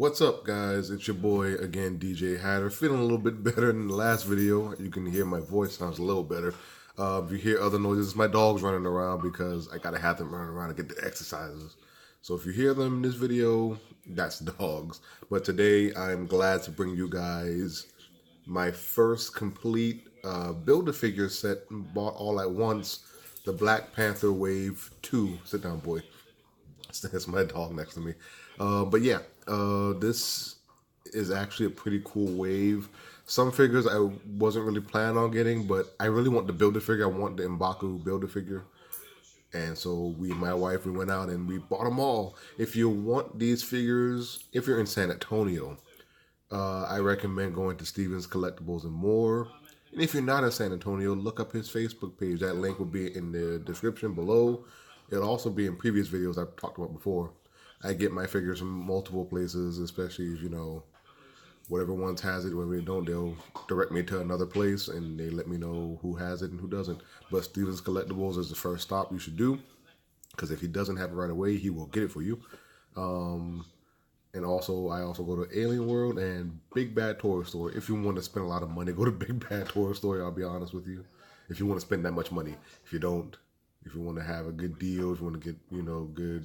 What's up, guys? It's your boy again, DJ Hatter. Feeling a little bit better than the last video. You can hear my voice sounds a little better. If you hear other noises, it's my dogs running around because I gotta have them running around to get the exercises. So if you hear them in this video, that's dogs. But today, I'm glad to bring you guys my first complete Build-A-Figure set bought all at once. The Black Panther Wave 2. Sit down, boy. That's my dog next to me. But yeah, this is actually a pretty cool wave. Some figures I wasn't really planning on getting, but I really want the Build-A-Figure. I want the M'Baku Build-A-Figure. And so my wife, we went out and we bought them all. If you want these figures, if you're in San Antonio, I recommend going to Steven's Collectibles and More. And if you're not in San Antonio, look up his Facebook page. That link will be in the description below. It'll also be in previous videos I've talked about before. I get my figures from multiple places, especially if, whatever ones has it, whatever they don't, they'll direct me to another place and they let me know who has it and who doesn't. But Steven's Collectibles is the first stop you should do, because if he doesn't have it right away, he will get it for you. And also, I also go to Alien World and Big Bad Toy Store. If you want to spend a lot of money, go to Big Bad Toy Store, I'll be honest with you. If you want to spend that much money. If you don't, if you want to have a good deal, if you want to get, good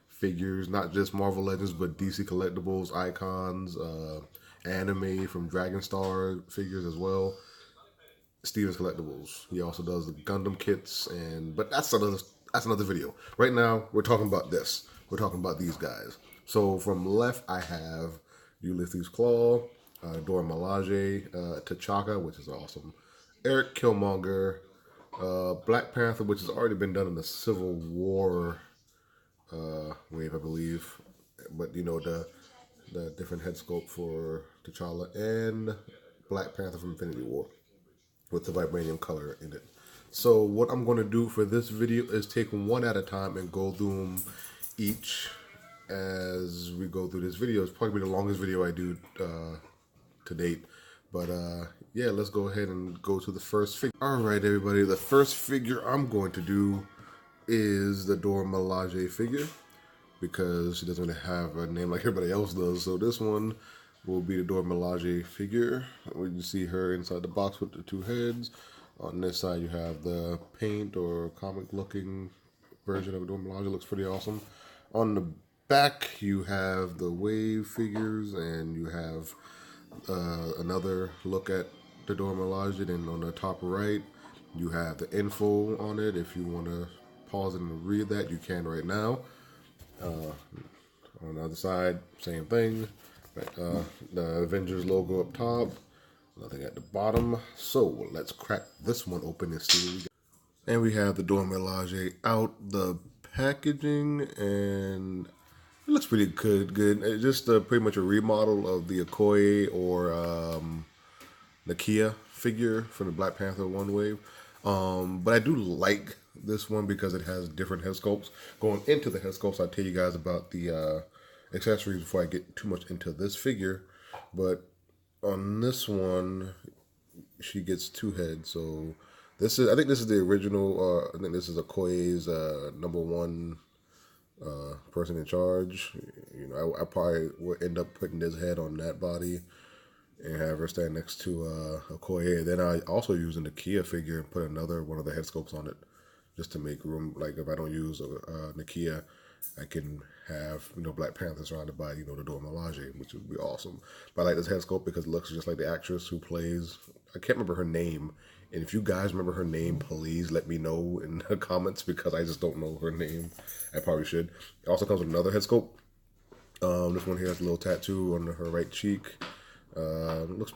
figures, not just Marvel Legends, but DC Collectibles, Icons, anime from Dragon Star figures as well. Steven's Collectibles. He also does the Gundam kits, but that's another video. Right now, we're talking about this. We're talking about these guys. So from left, I have Ulysses Claw, Dora Milaje, T'Chaka, which is awesome, Eric Killmonger, Black Panther, which has already been done in the Civil War wave, I believe. But the different head sculpt for T'Challa, and Black Panther from Infinity War with the vibranium color in it. So what I'm going to do for this video is take them one at a time and go through them each as we go through this video. It's probably the longest video I do to date. But yeah, let's go ahead and go to the first figure. All right, everybody. The first figure I'm going to do is the Dora Milaje figure, because she doesn't really have a name like everybody else does. So this one will be the Dora Milaje figure. We can see her inside the box with the two heads. On this side, you have the paint or comic-looking version of Dora Milaje. Looks pretty awesome. On the back, you have the wave figures, and you have another look at the Dora Milaje. And on the top right, you have the info on it. If you want to pause it and read that, you can right now. On the other side, same thing. The Avengers logo up top, nothing at the bottom. So let's crack this one open and see what we got. And we have the Dora Milaje out the packaging, and it looks pretty good. It's just pretty much a remodel of the Okoye or Nakia figure from the Black Panther 1 wave. But I do like this one because it has different head sculpts. Going into the head sculpts, I'll tell you guys about the accessories before I get too much into this figure. But on this one, she gets two heads. So I think this is the original. I think this is Okoye's #1 person in charge. I probably would end up putting this head on that body and have her stand next to Okoye. Then I also use an Nakia figure and put another one of the head sculpts on it, just to make room. Like if I don't use Nakia, I can have Black Panther surrounded by the Dora Milaje, which would be awesome. But I like this head sculpt because it looks just like the actress who plays. I can't remember her name, and if you guys remember her name, please let me know in the comments, because I just don't know her name. I probably should. It also comes with another head sculpt. This one here has a little tattoo on her right cheek. Looks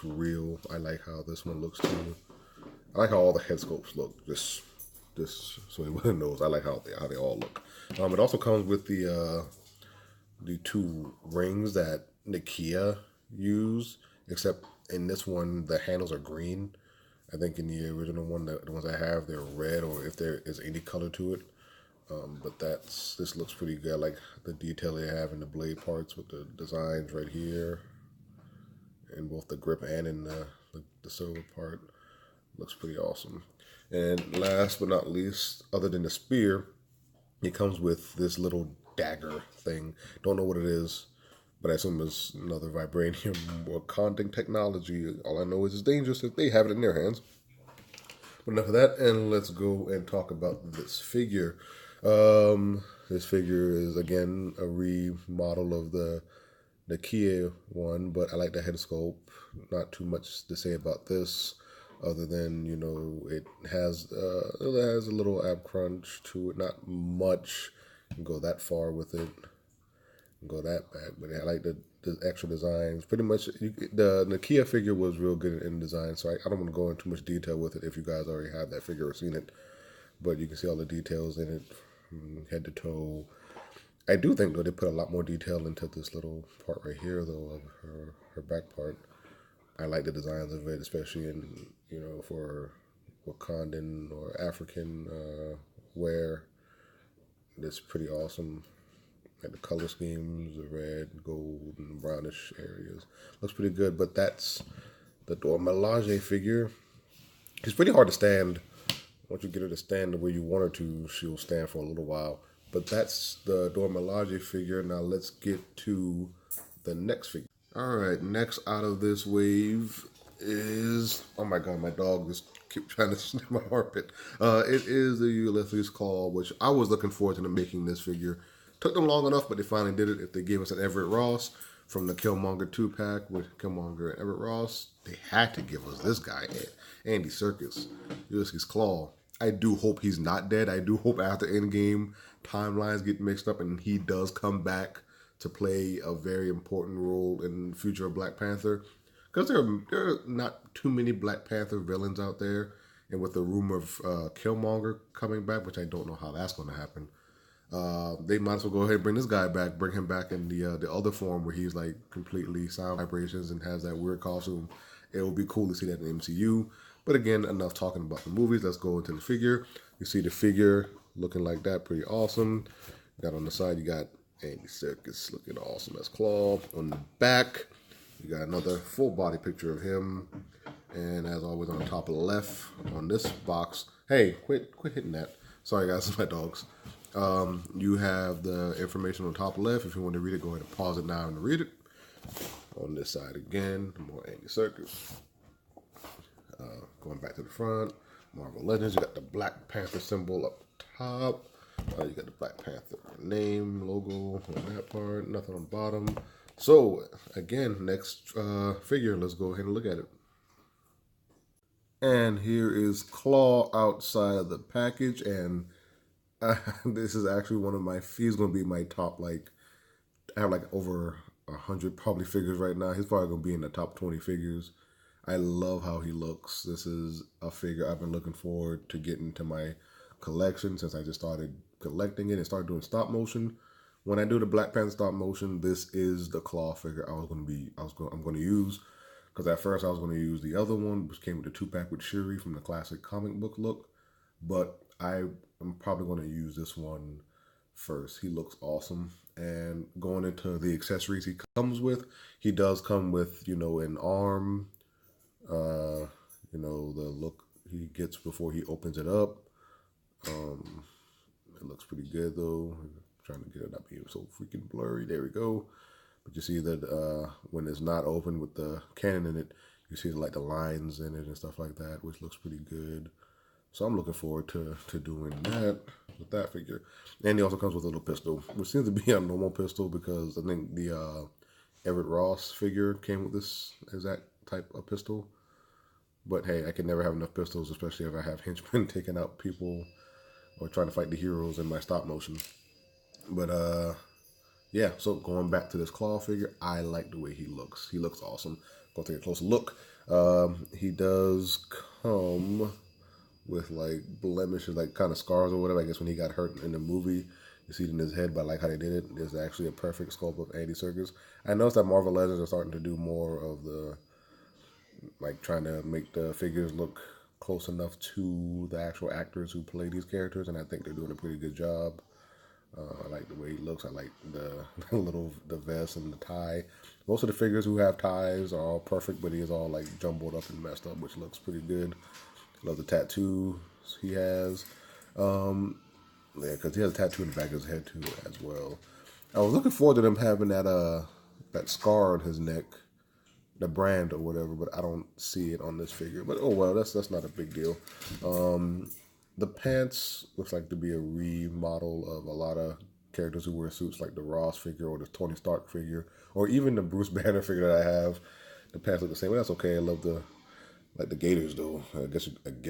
real. I like how this one looks too. I like how all the head sculpts look. Just so anyone knows, I like how they all look. It also comes with the two rings that Nakia used, except in this one the handles are green. I think in the original one, the ones I have, they're red, or if there is any color to it. But this looks pretty good. I like the detail they have in the blade parts with the designs right here, in both the grip and in the silver part. Looks pretty awesome. And last but not least, other than the spear, it comes with this little dagger thing. Don't know what it is. but I assume it's another vibranium or conding technology. All I know is it's dangerous if they have it in their hands. But enough of that, and let's go and talk about this figure. This figure is again a remodel of the Kia one, but I like the head sculpt. Not too much to say about this, other than it has a little ab crunch to it. Not much. You can go that far with it, go that back. But I like the extra designs. Pretty much, the Kia figure was real good in design, so I don't want to go into too much detail with it if you guys already have that figure or seen it. But you can see all the details in it, from head to toe. I do think though they put a lot more detail into this little part right here though of her back part. I like the designs of it, especially in for Wakandan or African wear. It's pretty awesome. Like the color schemes, the red, gold, and brownish areas. Looks pretty good, but that's the Dora Milaje figure. It's pretty hard to stand. Once you get her to stand the way you want her to, she'll stand for a little while. But that's the Dora Milaje figure. Now let's get to the next figure. All right, next out of this wave is, oh my God, my dog just keep trying to sniff my armpit. It is the Ulysses Claw, which I was looking forward to them making this figure. Took them long enough, but they finally did it. If they gave us an Everett Ross from the Killmonger 2-pack with Killmonger and Everett Ross, they had to give us this guy, Andy Serkis, Ulysses Claw. I do hope he's not dead. I do hope after Endgame timelines get mixed up and he does come back to play a very important role in the future of Black Panther. Because there are not too many Black Panther villains out there. And with the rumor of Killmonger coming back, which I don't know how that's going to happen, they might as well go ahead and bring this guy back, bring him back in the other form where he's like completely sound vibrations and has that weird costume. It would be cool to see that in the MCU. But again, enough talking about the movies. Let's go into the figure. You see the figure looking like that, pretty awesome. Got on the side, you got Andy Serkis looking awesome as Claw. On the back, you got another full body picture of him. And as always, on the top of the left, on this box, hey, quit hitting that. Sorry guys, it's my dogs. You have the information on the top left. If you want to read it, go ahead and pause it now and read it. On this side again, more Andy Serkis. Going back to the front, Marvel Legends. You got the Black Panther symbol up top. You got the Black Panther name, logo on that part. Nothing on the bottom. So again, next figure. Let's go ahead and look at it. And here is Claw outside of the package, and this is actually one of my. He's gonna be my top. Like I have like over 100 probably figures right now. He's probably gonna be in the top 20 figures. I love how he looks. This is a figure I've been looking forward to getting to my collection since I just started collecting it and started doing stop motion. When I do the Black Panther stop motion, this is the Claw figure I'm going to use. Because at first I was going to use the other one, which came with the 2-pack with Shuri from the classic comic book look. But I'm probably going to use this one first. He looks awesome. And going into the accessories he comes with, he does come with, an arm. The look he gets before he opens it up. It looks pretty good though. I'm trying to get it not being so freaking blurry. There we go. But you see that when it's not open with the cannon in it, you see like the lines in it and stuff like that, which looks pretty good. So I'm looking forward to doing that with that figure. And he also comes with a little pistol, which seems to be a normal pistol because I think the Everett Ross figure came with this exact type of pistol. But hey, I can never have enough pistols, especially if I have henchmen taking out people or trying to fight the heroes in my stop motion. But yeah, so going back to this Claw figure, I like the way he looks. He looks awesome. Go take a closer look. He does come with like blemishes, like kind of scars or whatever. I guess when he got hurt in the movie, you see it in his head, but I like how they did it. There's actually a perfect sculpt of Andy Serkis. I noticed that Marvel Legends are starting to do more of the like trying to make the figures look close enough to the actual actors who play these characters, and I think they're doing a pretty good job. I like the way he looks. I like the the vest and the tie. Most of the figures who have ties are all perfect, but he is all like jumbled up and messed up, which looks pretty good. Love the tattoos he has. Yeah, because he has a tattoo in the back of his head too as well. I was looking forward to them having that that scar on his neck, the brand or whatever, but I don't see it on this figure. But oh well, that's not a big deal. The pants looks like to be a remodel of a lot of characters who wear suits, like the Ross figure or the Tony Stark figure, or even the Bruce Banner figure that I have. The pants look the same, but that's okay. I love the like the Gators though. I guess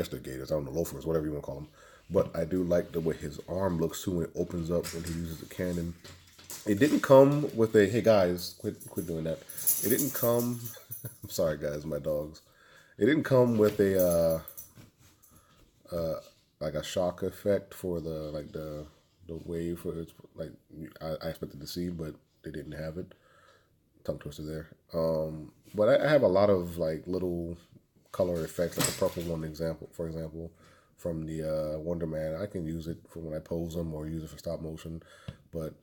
they're Gators. I don't know, loafers, whatever you want to call them. But I do like the way his arm looks too when it opens up when he uses the cannon. It didn't come with a hey guys, quit doing that. It didn't come. I'm sorry guys, my dogs. It didn't come with a like a shock effect for the wave for it's like I expected to see, but they didn't have it. Tongue twister there. But I have a lot of like little color effects, like the purple one example, for example, from the Wonder Man. I can use it for when I pose them or use it for stop motion. But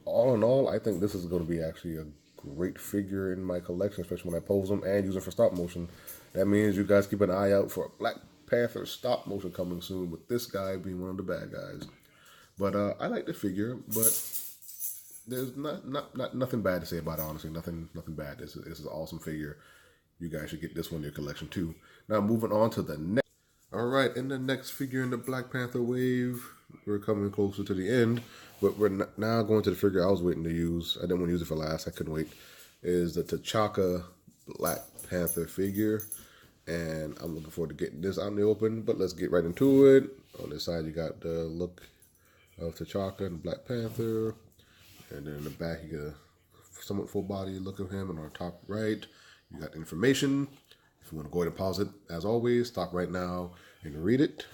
all in all, I think this is going to be actually a great figure in my collection, especially when I pose them and use them for stop motion. That means you guys keep an eye out for a Black Panther stop motion coming soon, with this guy being one of the bad guys. But I like the figure, but there's nothing bad to say about it, honestly. Nothing bad. This is an awesome figure. You guys should get this one in your collection too. Now moving on to the next. All right, in the next figure in the Black Panther wave, we're coming closer to the end, but we're now going to the figure I was waiting to use. I didn't want to use it for last. I couldn't wait. Is the T'Chaka Black Panther figure, and I'm looking forward to getting this out in the open. But let's get right into it. On this side, you got the look of T'Chaka and Black Panther, and then in the back, you get a somewhat full body look of him, and on the top right, you got the information. If you want to go ahead and pause it, as always, stop right now and read it.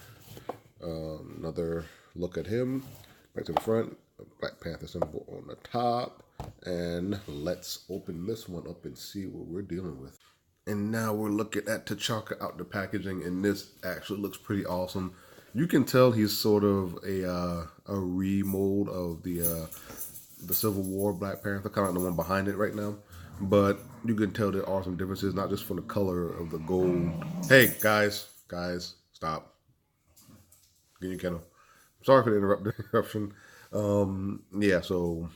Another look at him. Back to the front, Black Panther symbol on the top. And let's open this one up and see what we're dealing with. And now we're looking at T'Chaka out the packaging, and this actually looks pretty awesome. You can tell he's sort of a remold of the Civil War Black Panther, kind of like the one behind it right now. But you can tell there are some differences, not just from the color of the gold. Hey, guys, stop. Get your kennel. Sorry for the interruption. Yeah, so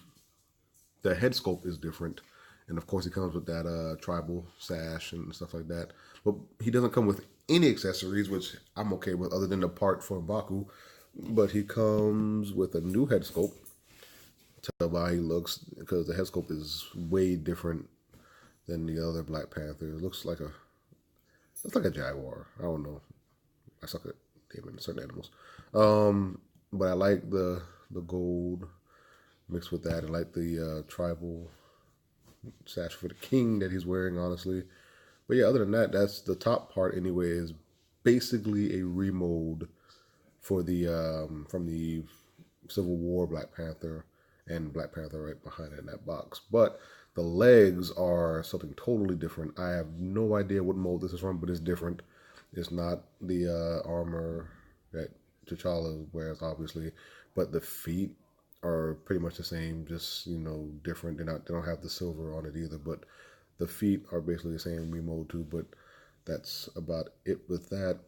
the head sculpt is different. And of course, he comes with that tribal sash and stuff like that. But he doesn't come with any accessories, which I'm okay with, other than the part for Baku. But he comes with a new head sculpt. Tell by how he looks, because the head sculpt is way different than the other Black Panther. It looks like a jaguar. I don't know. I suck at naming certain animals. But I like the gold mixed with that. I like the tribal sash for the king that he's wearing, honestly. But yeah, other than that, that's the top part anyway, is basically a remold for the from the Civil War Black Panther, and Black Panther right behind it in that box. But the legs are something totally different. I have no idea what mold this is from, but it's different. It's not the armor that T'Challa wears, obviously, but the feet are pretty much the same, just, you know, different. They don't have the silver on it either, but the feet are basically the same remold too. But that's about it with that.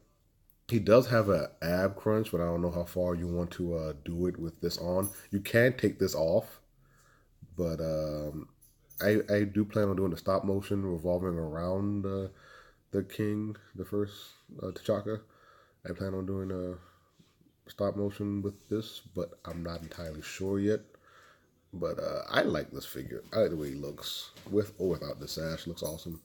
He does have an ab crunch, but I don't know how far you want to do it with this on. You can take this off, but I do plan on doing the stop motion revolving around the king, the first T'Chaka. I plan on doing a stop motion with this, but I'm not entirely sure yet. But I like this figure. I like the way he looks, with or without the sash. Looks awesome.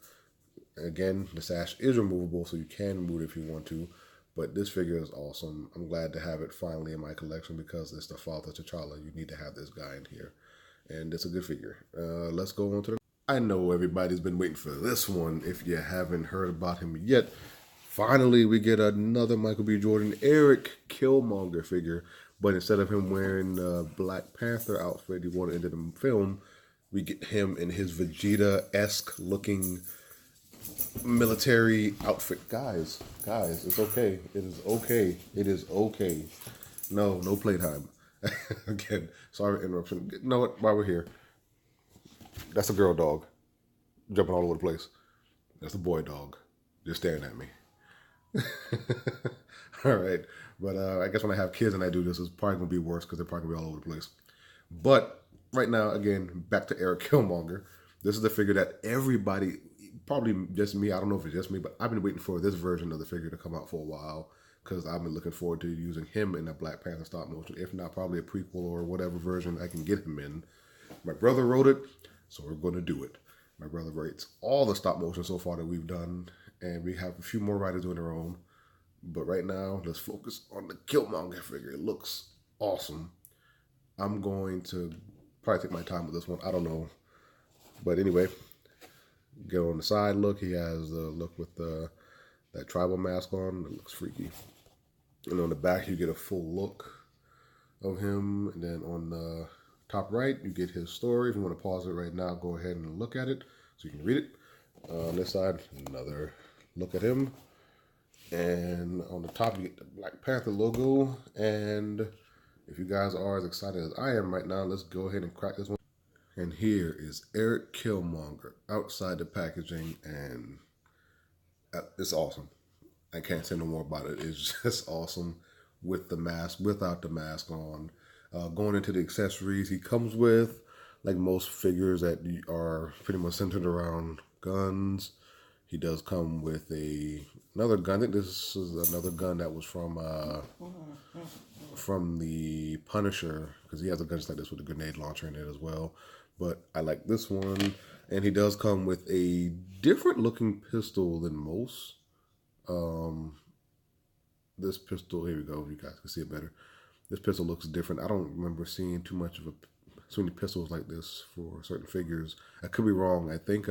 Again, the sash is removable, so you can remove it if you want to. But this figure is awesome. I'm glad to have it finally in my collection, because it's the father T'Challa. You need to have this guy in here. And it's a good figure. Let's go on to the... I know everybody's been waiting for this one. If you haven't heard about him yet, finally we get another Michael B. Jordan Eric Killmonger figure. But instead of him wearing the Black Panther outfit he wore into the film, we get him in his Vegeta-esque looking military outfit. Guys, it's okay. It is okay. No playtime. Again, sorry for interruption. You know what? While we're here, that's a girl dog jumping all over the place. That's a boy dog just staring at me. All right. But I guess when I have kids and I do this, it's probably going to be worse, because they're probably going to be all over the place. But right now, again, back to Eric Killmonger. This is the figure that everybody, probably just me, I don't know if it's just me, but I've been waiting for this version of the figure to come out for a while because I've been looking forward to using him in a Black Panther stop motion. If not, probably a prequel or whatever version I can get him in. My brother wrote it, so we're going to do it. My brother writes all the stop motion so far that we've done, and we have a few more writers doing their own. But right now, let's focus on the Killmonger figure. It looks awesome. I'm going to probably take my time with this one. I don't know. But anyway, get on the side look. He has the look with that tribal mask on. It looks freaky. And on the back, you get a full look of him. And then on the top right, you get his story. If you want to pause it right now, go ahead and look at it so you can read it. On this side, another look at him. And on the top, you get the Black Panther logo. And if you guys are as excited as I am right now, let's go ahead and crack this one. And here is Eric Killmonger outside the packaging, and it's awesome. I can't say no more about it. It's just awesome with the mask, without the mask on. Going into the accessories he comes with, like most figures that are pretty much centered around guns. He does come with another gun. I think this is another gun that was from the Punisher, because he has a gun just like this with a grenade launcher in it as well. But I like this one, and he does come with a different looking pistol than most. This pistol, here we go, you guys can see it better. This pistol looks different. I don't remember seeing too many pistols like this for certain figures. I could be wrong. I think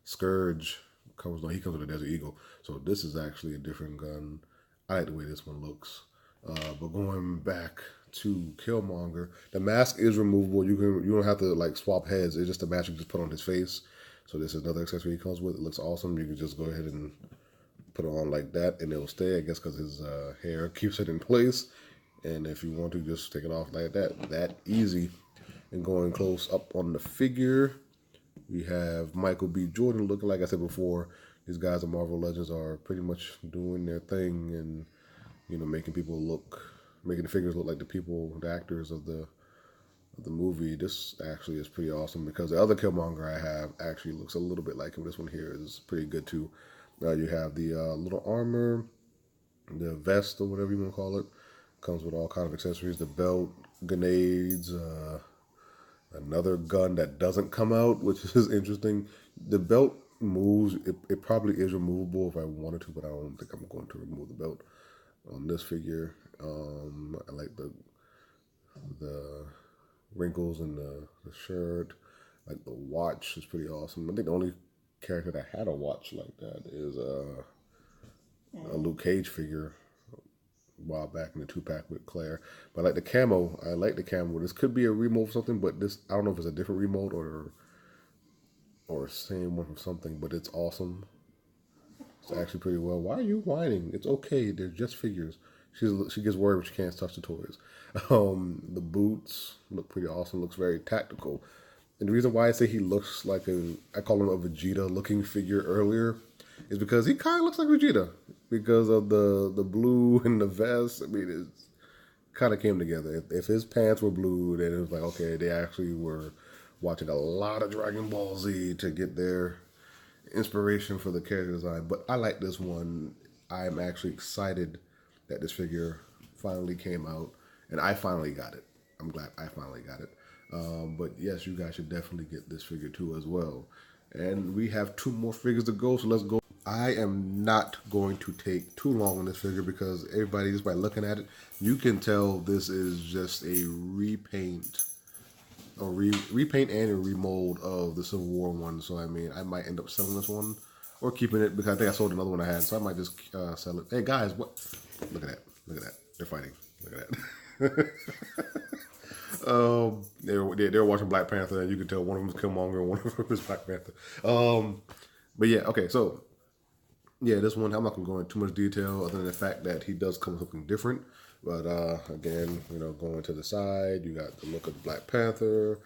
Scourge he comes with a Desert Eagle. So this is actually a different gun. I like the way this one looks. But going back to Killmonger, the mask is removable. You don't have to like swap heads. It's just a mask you just put on his face. So this is another accessory he comes with. It looks awesome. You can just go ahead and put it on like that, and it'll stay. I guess because his hair keeps it in place. And if you want to, just take it off like that easy. And going close up on the figure, we have Michael B. Jordan looking, like I said before, these guys at Marvel Legends are pretty much doing their thing and, making the figures look like the actors of the movie. This actually is pretty awesome because the other Killmonger I have actually looks a little bit like him. This one here is pretty good too. You have the little armor, the vest or whatever you want to call it. Comes with all kind of accessories, the belt, grenades, another gun that doesn't come out, which is interesting. The belt moves. It probably is removable if I wanted to, but I don't think I'm going to remove the belt on this figure. I like the wrinkles in the shirt. Like the watch is pretty awesome. I think the only character that had a watch like that is a Luke Cage figure a while back in the 2-pack with Claire. But I like the camo. This could be a remote or something, but this, I don't know if it's a different remote or same one from something, but it's awesome. It's actually pretty well. Why are you whining? It's okay. They're just figures. She gets worried when she can't touch the toys. The boots look pretty awesome. Looks very tactical. And the reason why I say he looks like I call him a Vegeta looking figure earlier, is because he kind of looks like Vegeta because of the blue and the vest. I mean, it kind of came together. If his pants were blue, then it was like, okay, they actually were watching a lot of Dragon Ball Z to get their inspiration for the character design. But I like this one. I'm actually excited that this figure finally came out, and I finally got it. I'm glad I finally got it. But yes, you guys should definitely get this figure too as well. And we have 2 more figures to go, so let's go. I am not going to take too long on this figure because everybody, just by looking at it, you can tell this is just a repaint and a remold of the Civil War one. So I mean, I might end up selling this one or keeping it because I think I sold another one I had, so I might just sell it. Hey guys, what? Look at that! Look at that! They're fighting. Look at that. They're watching Black Panther, and you can tell one of them is Killmonger and one of them is Black Panther. But yeah, okay, so yeah, this one I'm not gonna go into too much detail other than the fact that he does come with something different. But again, going to the side, you got the look of Black Panther,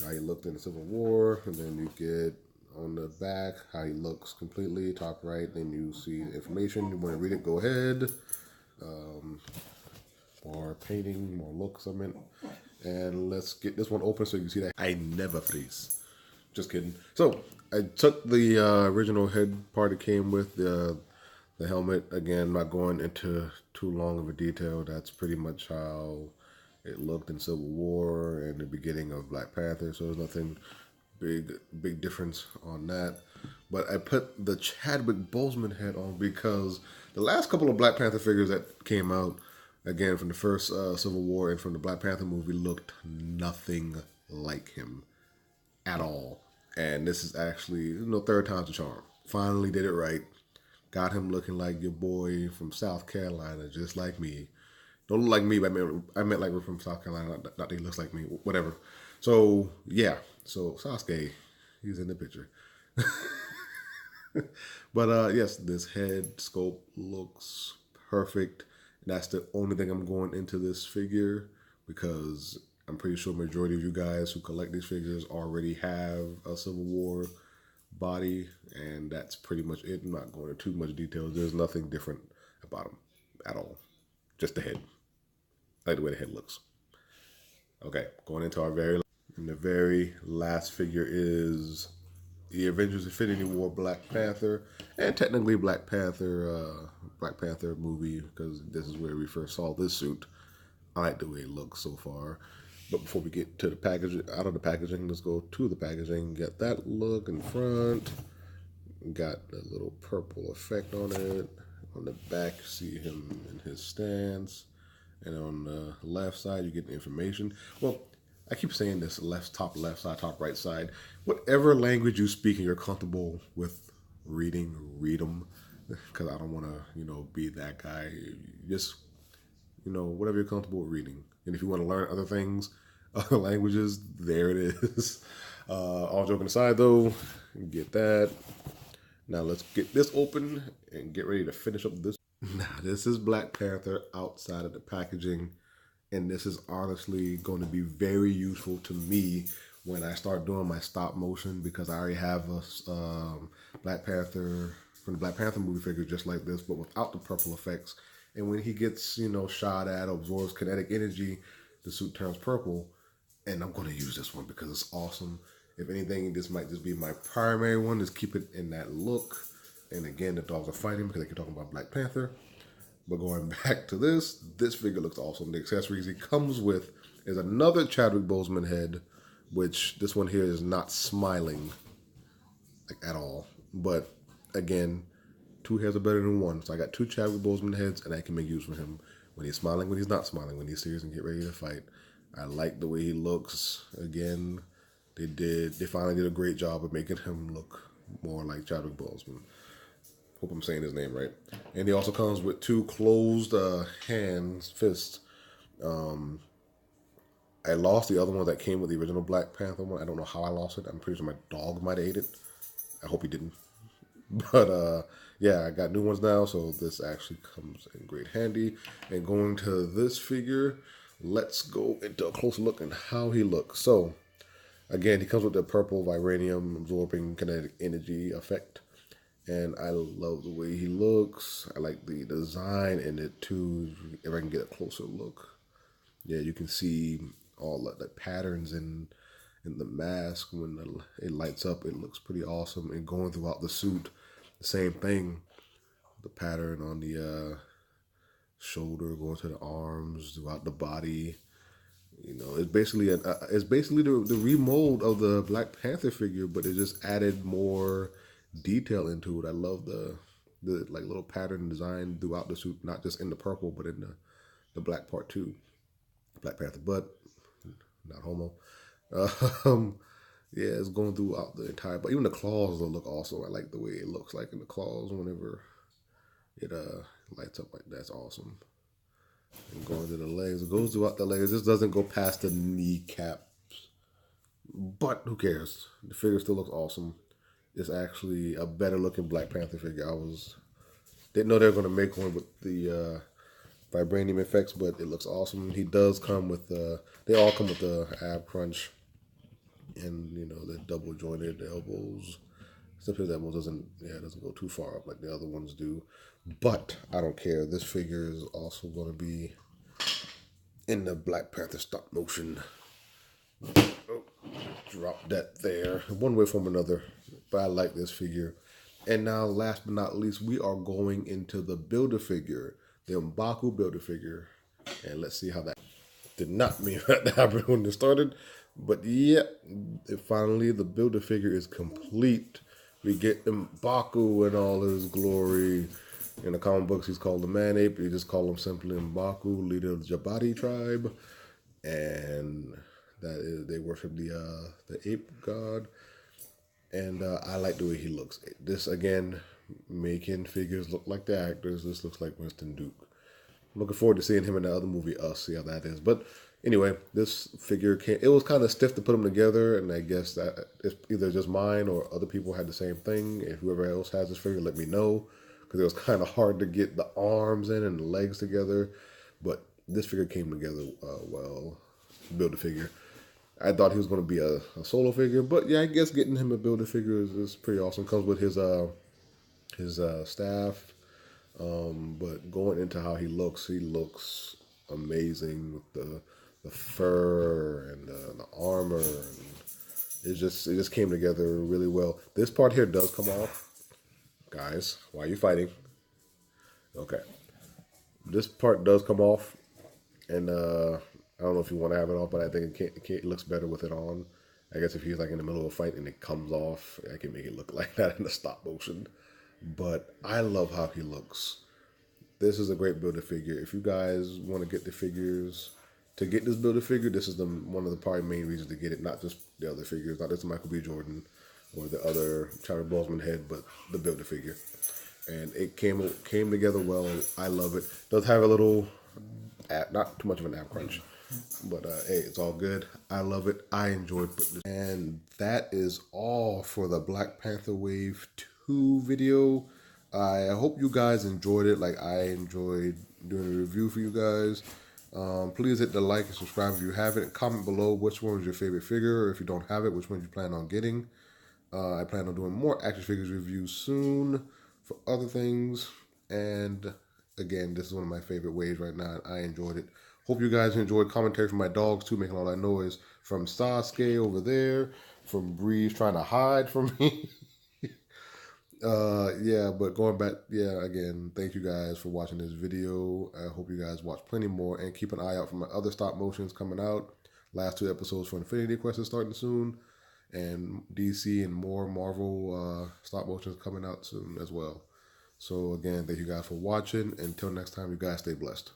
how he looked in the Civil War, and then you get on the back how he looks completely, top right. Then you see the information. You want to read it? Go ahead. More painting, more looks. I mean, And let's get this one open so you can see that I never freeze. Just kidding. So I took the original head part it came with, the helmet. Again, not going into too long of a detail. That's pretty much how it looked in Civil War and the beginning of Black Panther. So there's nothing big difference on that. But I put the Chadwick Boseman head on because the last couple of Black Panther figures that came out, again from the first Civil War and from the Black Panther movie, looked nothing like him at all. And this is actually, third time's a charm. Finally did it right. Got him looking like your boy from South Carolina, just like me. Don't look like me, but I meant like we're from South Carolina, not that he looks like me, whatever. So, yeah. So, Sasuke, he's in the picture. But, yes, this head sculpt looks perfect. That's the only thing I'm going into this figure because I'm pretty sure majority of you guys who collect these figures already have a Civil War body, and that's pretty much it. I'm not going into too much detail. There's nothing different about him at all. Just the head. I like the way the head looks. Okay, going into our the very last figure is the Avengers Infinity War Black Panther, and technically Black Panther movie because this is where we first saw this suit. I like the way it looks so far. But before we get to the package, out of the packaging, let's go to the packaging. Got that look in front. Got a little purple effect on it. On the back, see him in his stance. And on the left side, you get the information. Well, I keep saying this, top left side, top right side. Whatever language you speak and you're comfortable with reading, read them. Because I don't want to, be that guy. Just, whatever you're comfortable with reading. And if you want to learn other things, other languages, there it is. All joking aside, though, get that. Now let's get this open and get ready to finish up this. Now, this is Black Panther outside of the packaging. And this is honestly going to be very useful to me when I start doing my stop motion because I already have a Black Panther from the Black Panther movie figure just like this, but without the purple effects. And when he gets, shot at, absorbs kinetic energy, the suit turns purple. And I'm going to use this one because it's awesome. If anything, this might just be my primary one, is keep it in that look. And again, the dogs are fighting because they keep talking about Black Panther. But going back to this figure looks awesome. The accessories he comes with is another Chadwick Boseman head, which this one here is not smiling like at all. But again, two heads are better than one. So I got two Chadwick Boseman heads, and I can make use of him when he's smiling, when he's not smiling, when he's serious and get ready to fight. I like the way he looks. Again, they finally did a great job of making him look more like Chadwick Boseman. Hope I'm saying his name right. And he also comes with two closed fists. I lost the other one that came with the original Black Panther one. I don't know how I lost it. I'm pretty sure my dog might have ate it. I hope he didn't. But yeah, I got new ones now, so this actually comes in great handy. And going to this figure, let's go into a closer look at how he looks. So again, he comes with the purple vibranium absorbing kinetic energy effect. And I love the way he looks. I like the design in it too. If I can get a closer look. Yeah, you can see all the patterns in the mask. When it lights up, it looks pretty awesome. And going throughout the suit, the same thing. The pattern on the shoulder, going to the arms, throughout the body. It's basically the remold of the Black Panther figure, but it just added more detail into it. I love the like little pattern design throughout the suit, not just in the purple, but in the black part too. Black Panther, but not homo. Yeah, it's going throughout the entire. But even the claws will look awesome. I like the way it looks like in the claws whenever it lights up like that. That's awesome. And going to the legs, it goes throughout the legs. This doesn't go past the kneecap, but who cares? The figure still looks awesome. It's actually a better looking Black Panther figure. Didn't know they were going to make one with the vibranium effects, but it looks awesome. He does come with they all come with the ab crunch and the double jointed elbows. Except his elbows doesn't go too far up like the other ones do. But I don't care. This figure is also going to be in the Black Panther stop motion. Oh, drop that there. One way from another. But I like this figure. And now, last but not least, we are going into the Build-A-Figure, the M'Baku Build-A-Figure. And let's see how that did not mean that to happen when it started. But yeah, finally the Build-A-Figure is complete. We get M'Baku in all his glory. In the comic books, he's called the Man Ape. You just call him simply M'Baku, leader of the Jabati tribe. And that is, they worship the ape god. And I like the way he looks. This, again, making figures look like the actors. This looks like Winston Duke. I'm looking forward to seeing him in the other movie, Us, see how that is. But anyway, this figure it was kind of stiff to put them together, and I guess that it's either just mine or other people had the same thing. If whoever else has this figure, let me know, because it was kind of hard to get the arms in and the legs together. But this figure came together well. Build-A-Figure. I thought he was going to be a solo figure, but yeah, I guess getting him a Build-A-Figure is pretty awesome. Comes with his staff. But going into how he looks amazing with the fur and the armor, and it just came together really well. This part here does come off, guys. Why are you fighting? Okay, this part does come off, and I don't know if you want to have it off, but I think it looks better with it on. I guess if he's like in the middle of a fight and it comes off, I can make it look like that in the stop motion. But I love how he looks. This is a great Build-A-Figure. If you guys want to get the figures, to get this Build-A-Figure, this is one of the probably main reasons to get it. Not just the other figures, not just the Michael B. Jordan or the other Chadwick Boseman head, but the Build-A-Figure. And it came together well. I love it. Does have a little, not too much of an ab crunch. But hey, it's all good. I love it. I enjoyed putting this. And that is all for the Black Panther Wave 2 video. I hope you guys enjoyed it like I enjoyed doing a review for you guys. Please hit the like and subscribe if you have it. Comment below which one was your favorite figure, or if you don't have it, which one you plan on getting. I plan on doing more action figures reviews soon for other things. And again, this is one of my favorite waves right now, and I enjoyed it. Hope you guys enjoyed commentary from my dogs too, making all that noise. From Sasuke over there, from Breeze trying to hide from me. Yeah, but going back, yeah, again, thank you guys for watching this video. I hope you guys watch plenty more, and keep an eye out for my other stop motions coming out. Last 2 episodes for Infinity Quest is starting soon, and DC and more Marvel stop motions coming out soon as well. So again, thank you guys for watching. Until next time, you guys stay blessed.